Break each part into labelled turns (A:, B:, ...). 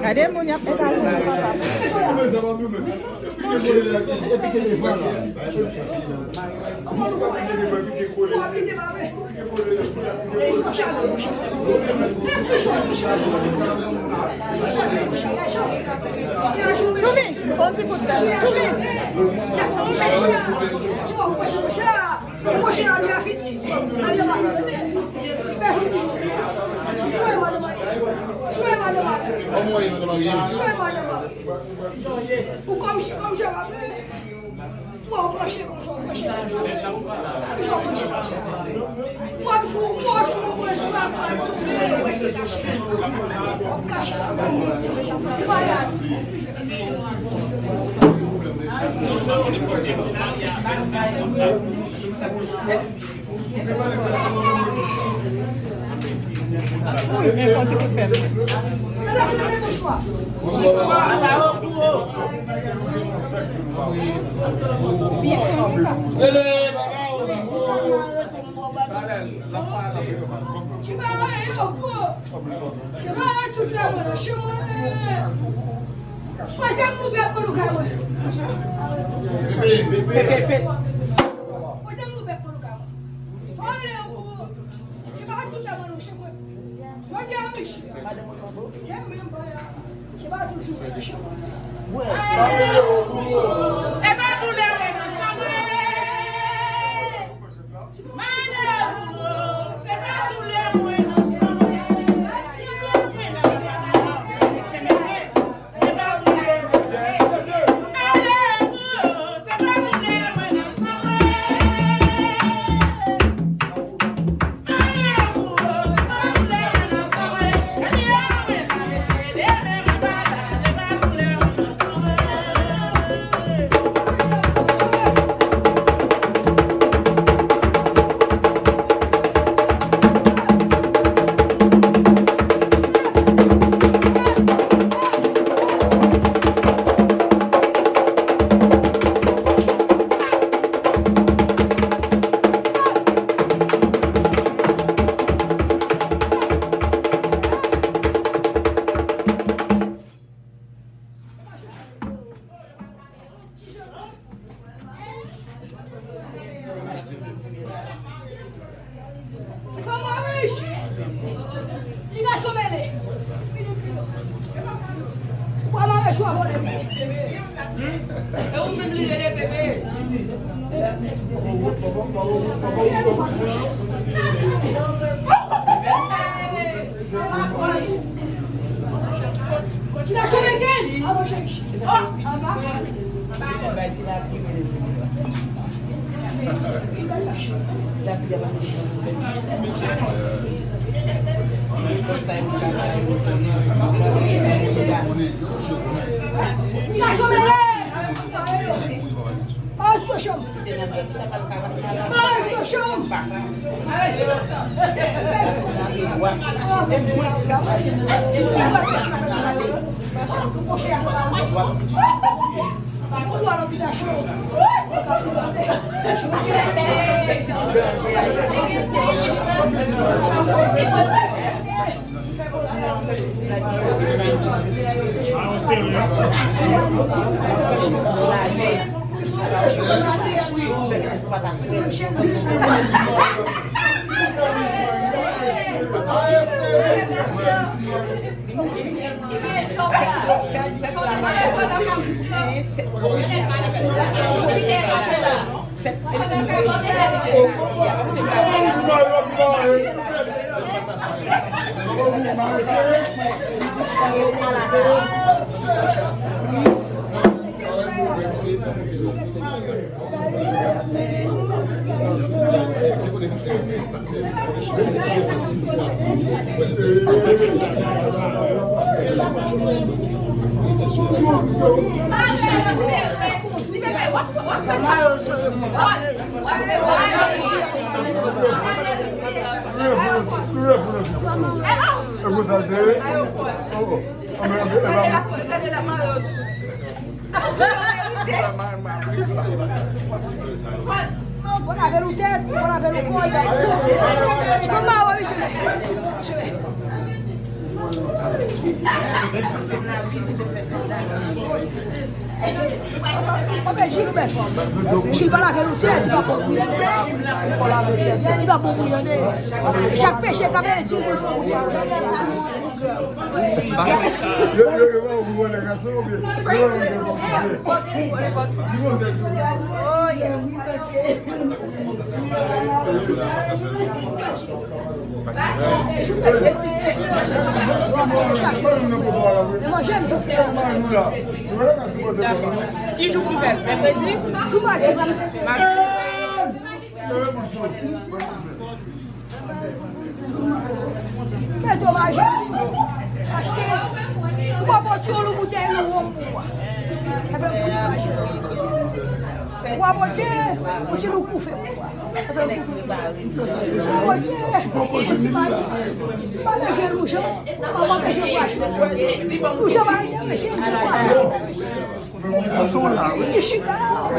A: Cadê a mulher pegada? Tumi, onde você cuida?
B: Chaque péché quand même dit moi j'aime
A: Qui joue plus belle? Mercredi?
B: joue pas mais dommage acheter uma botinha no botão no ombro uma botinha o tiro cu feio uma botinha para mexer no chão para mexer no baixo o chão vai mexer no baixo de chicar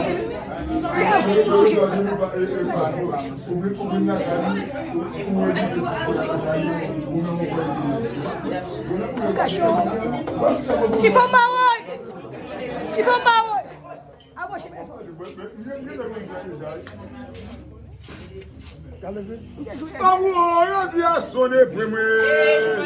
B: cachorro se for mal hoje a você vai
C: Olha de ação primeiro.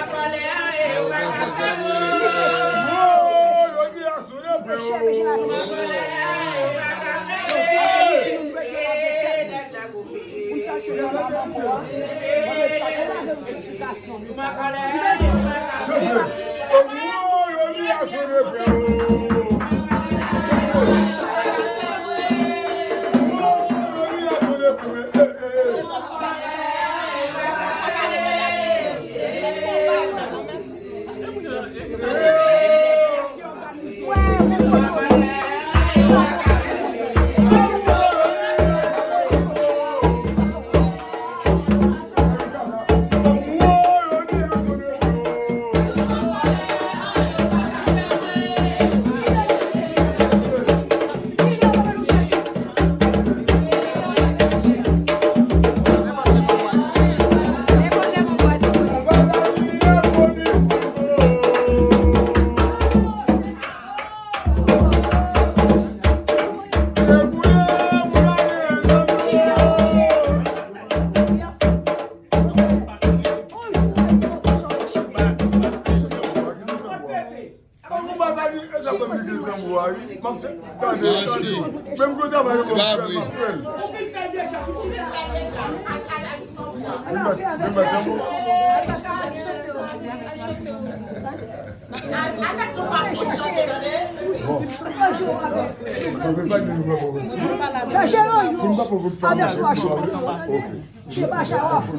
C: Même quand tu vas
B: cherchez un jour avec 3 jours. Je vais chercher un fou.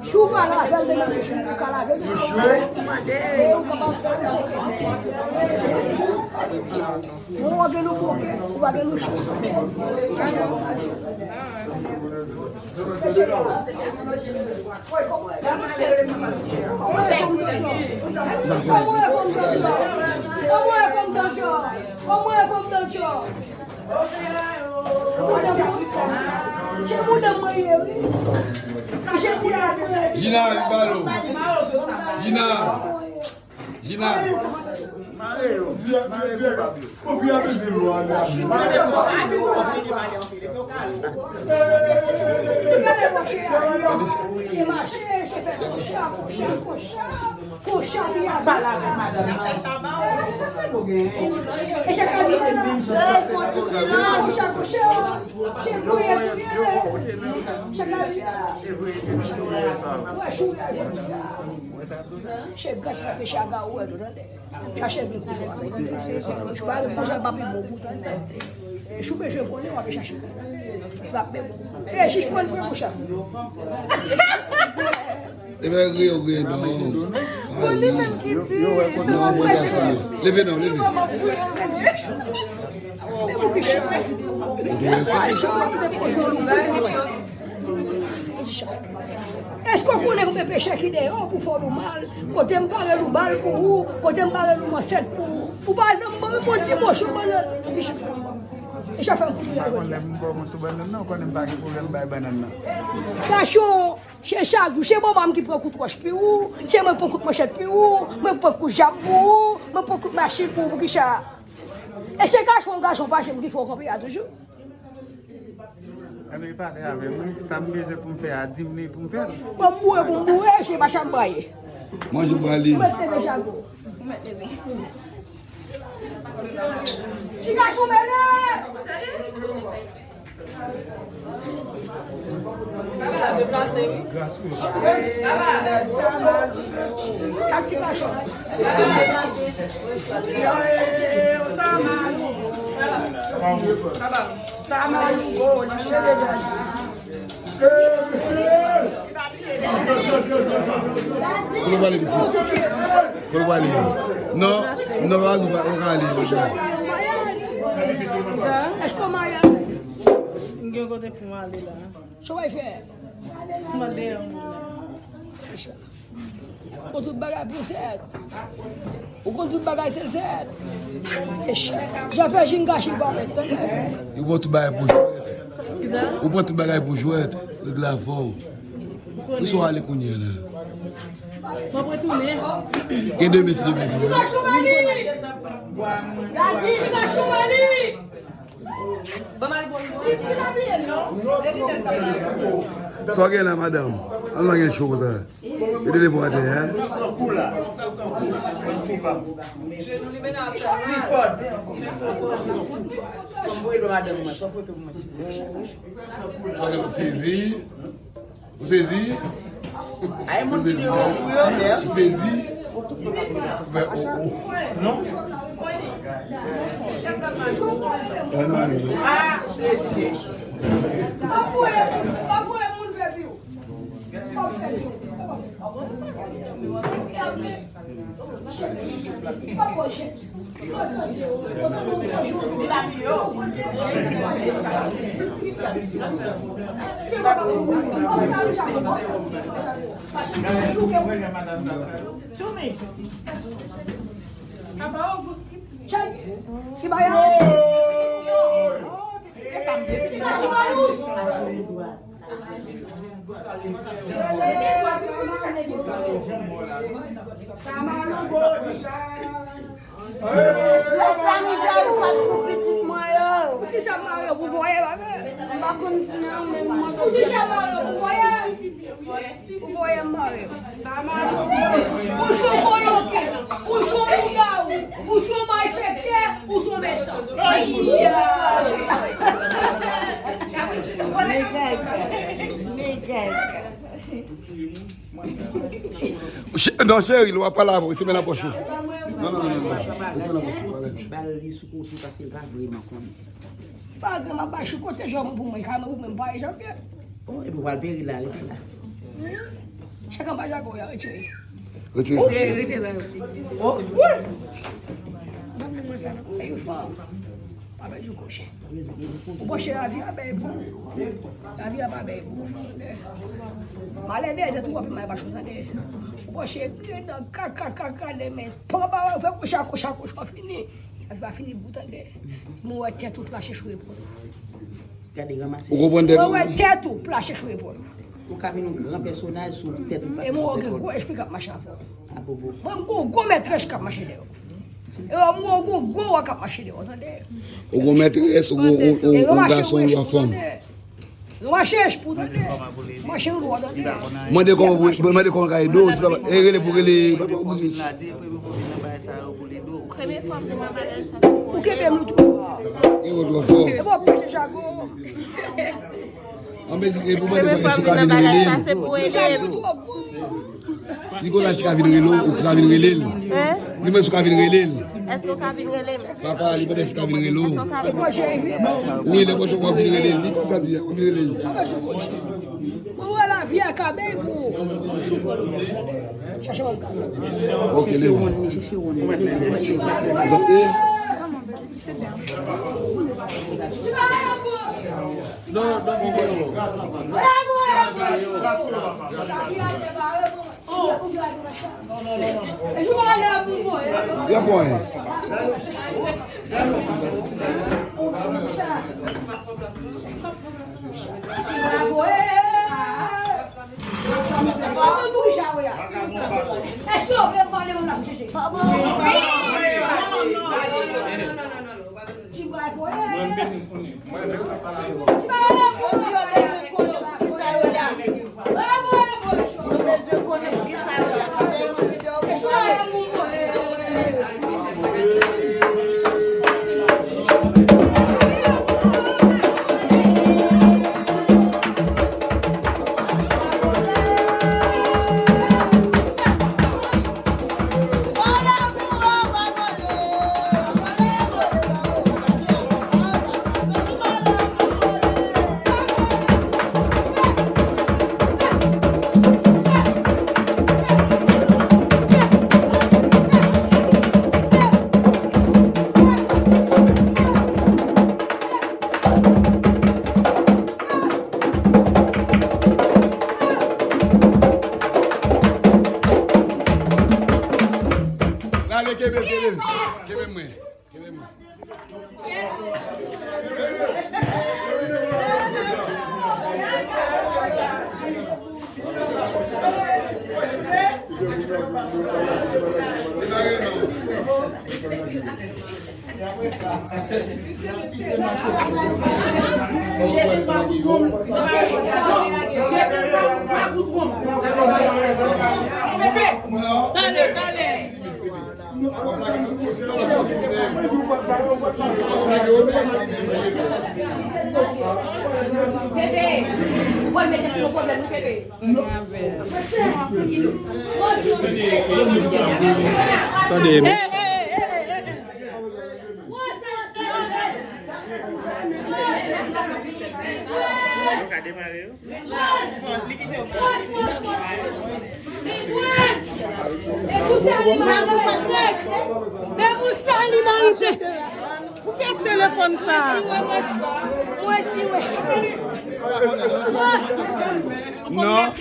B: Chupa lá, velho, chupa lá, velho. Um bagulho no boque, um bagulho no chão.
C: Gina, Ibalo. Gina. Est-ce qu'on connaît comme péché qui dehors pour faire le mal? Quand on parle le mal pour vous, quand on parle le macette pour vous. Ou par exemple, mon petit moche, et ça fait un coup de Cachon, c'est chaque jour, c'est moi qui prend coup de roche pour vous, c'est moi qui prend coup de machette pour vous, moi qui prend coup de jambes pour vous, moi qui prend coup de machine pour vous, qui ça. Et c'est cachon, pas chez moi qu'il faut comprendre toujours.
D: Je ne parle pas avec moi, ça me dit pour me faire 10 minutes pour me faire.
B: Bon, c'est ma chambre.
C: Moi, je vais aller.
B: Tu vas chômer là.
A: Baba, déplacer. Baba.
B: Quand tu vas chômer.
A: Baba.
C: Non, non, pas aller.
B: Est-ce qu'on m'a
A: Je vais aller pour aller là.
B: Je vais faire.
A: Je vais aller.
B: Quand tout bagage pour ça. Ou quand tout bagage c'est ça. J'ai fait ginga chez moi maintenant.
C: Il va tout bailler pour jouer. Ou pas tout bailler pour jouer. Le glavon. Où sont allés pour là?
A: Je vais retourner.
C: Quel de mes filles?
B: Tu vas chômer. Tu vas chômer.
E: So again, madam, how long is show there? You deliver what there, Você zi?
F: Aí muito
E: Você zi?
F: não? Ah, esse.
C: Papo é muito velho. Papo, gente. Que vai vous voyez là vous voyez Mario. O show coloque, o show legal, o show mais fequé, o show mesa.
E: Non, chérie, il va pas là, c'est bien la poche. Non.
C: Paga lá baixo, quanto joga pro mãe, cara, o meu pai já vê.
F: Eu vou ver lá.
C: Chega mais agora, eu tirei. Aí eu falo, papai de coxa. O coxa já via bem, já via bem. Mas é dele, tu vai mais baixo dele. O coxa é dele, pô, vai coxa, finir. Vai finir buta dele. Mo é teto pra chechuir, pô.
E: O comprenez?
C: Mo é teto pra chechuir, pô.
F: O caminho um personagem sobre teto.
C: E mo que explica mais chave. Vamos comer três capas de Deus. Eu amo go a capa de Deus, entendeu?
E: O gourmet esse o garçom la femme.
C: Não achei as putas dele. Não achei o roda dele.
E: Mande como caido, ele porque ele
C: O que é muito?
E: eu vou falar.
C: Eu vou peixe jago.
E: Ambezi ke bubande ko suka vinele. Niko la suka vinele. Ni me suka vinele.
G: Est-ce que Kavin relève?
E: Papa, li bade suka vinele.
G: Est-ce que Kavin
E: Oui, le bocho ko vinele. Ni ko sa di ko vinele.
C: Moi la vie acabé pour choupo. Chercher mon cas.
E: OK, le. Donc ya boy.
C: Bébé, ouais, mais t'as pas problème, bébé.
E: Attendez,
C: mais vous salez, Marie.
A: Qu'est-ce que téléphone ça?
E: non.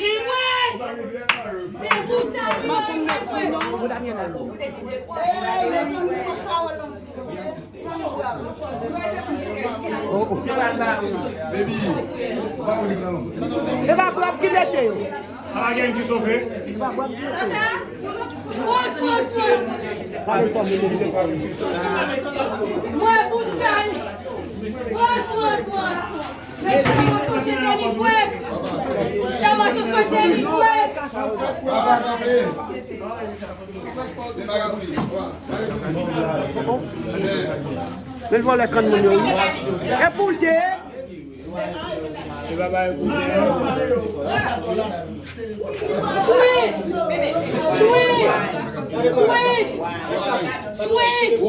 G: Ele vai lá com o meu. É por quê?
C: Sweet!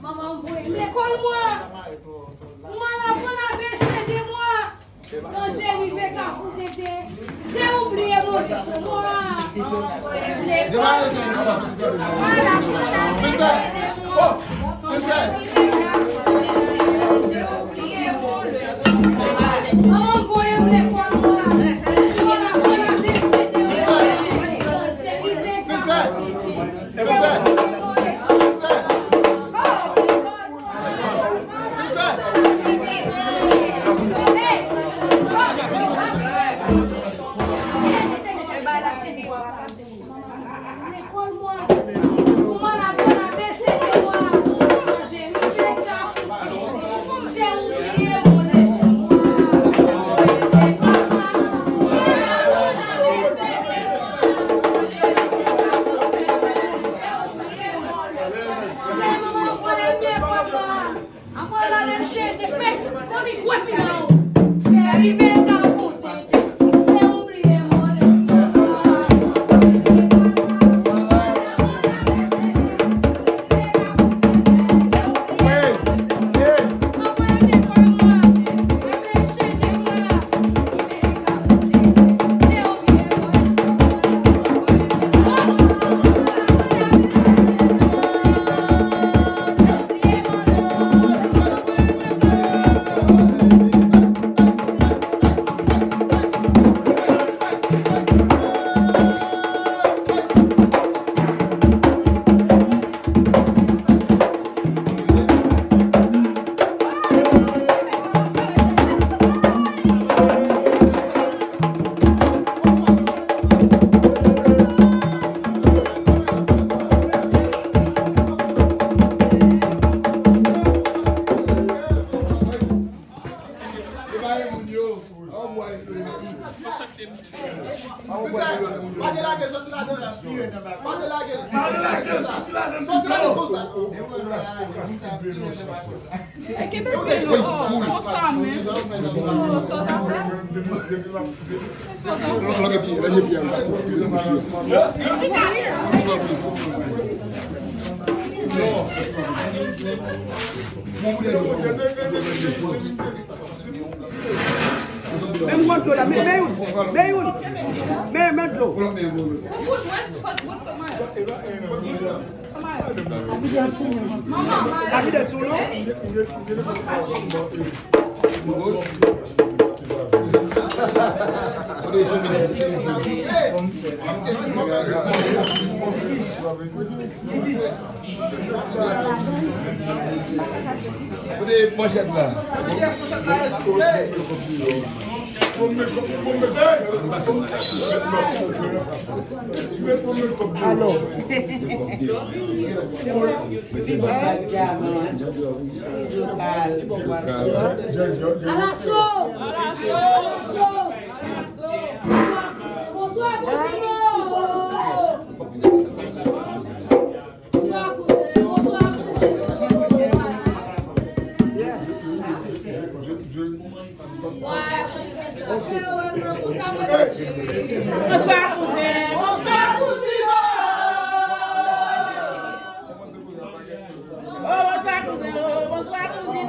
C: Maman, vous aimez l'école-moi. Moi, la bonne ABC de moi. Quand c'est arrivé qu'à vous t'aider, j'ai oublié mon dessin, moi. Maman, vous aimez l'école. Maman, vous aimez l'école, moi. Moi, la bonne ABC de moi. Quand c'est arrivé qu'à vous t'aider.
G: Même moi, là, mais maintenant. La vie de Soulo.
E: Prenez pochette là.
G: Alors,
C: À l'assaut! Bonsoir,
A: Bonsoir, cousin. Bonsoir, cousine. Oh, bonsoir, cousin. Oh, bonsoir, cousine.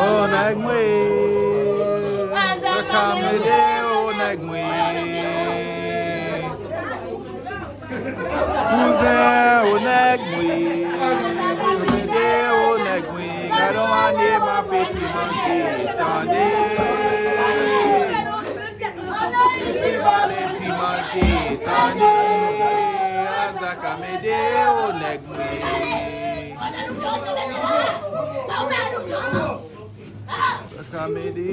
D: Oh, nagmwe. Zakamede, oh, nagmwe. Kuze, oh, nagmwe. Zakamede, oh, nagmwe. Garoane, ma peti manche, tande. Peti manche, tande. Zakamede, oh, nagmwe. Zakamede,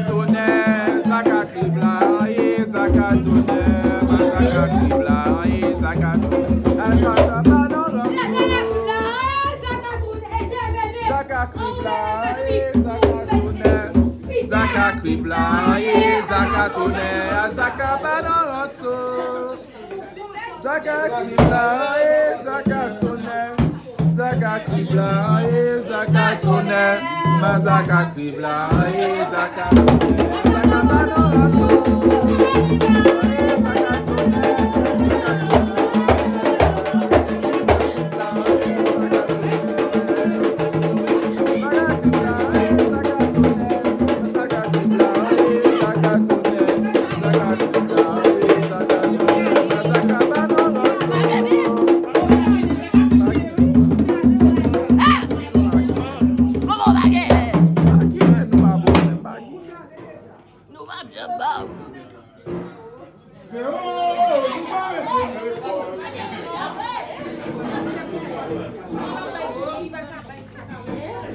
H: Zakatone, Zakatibla, Zakatone, Zakatibla, Zakatone. Zakatibla, Zakatone, Zakabanoso. Zakatibla, Zakatone, Zakatibla, Zakatone, Zakatibla, Zakatone.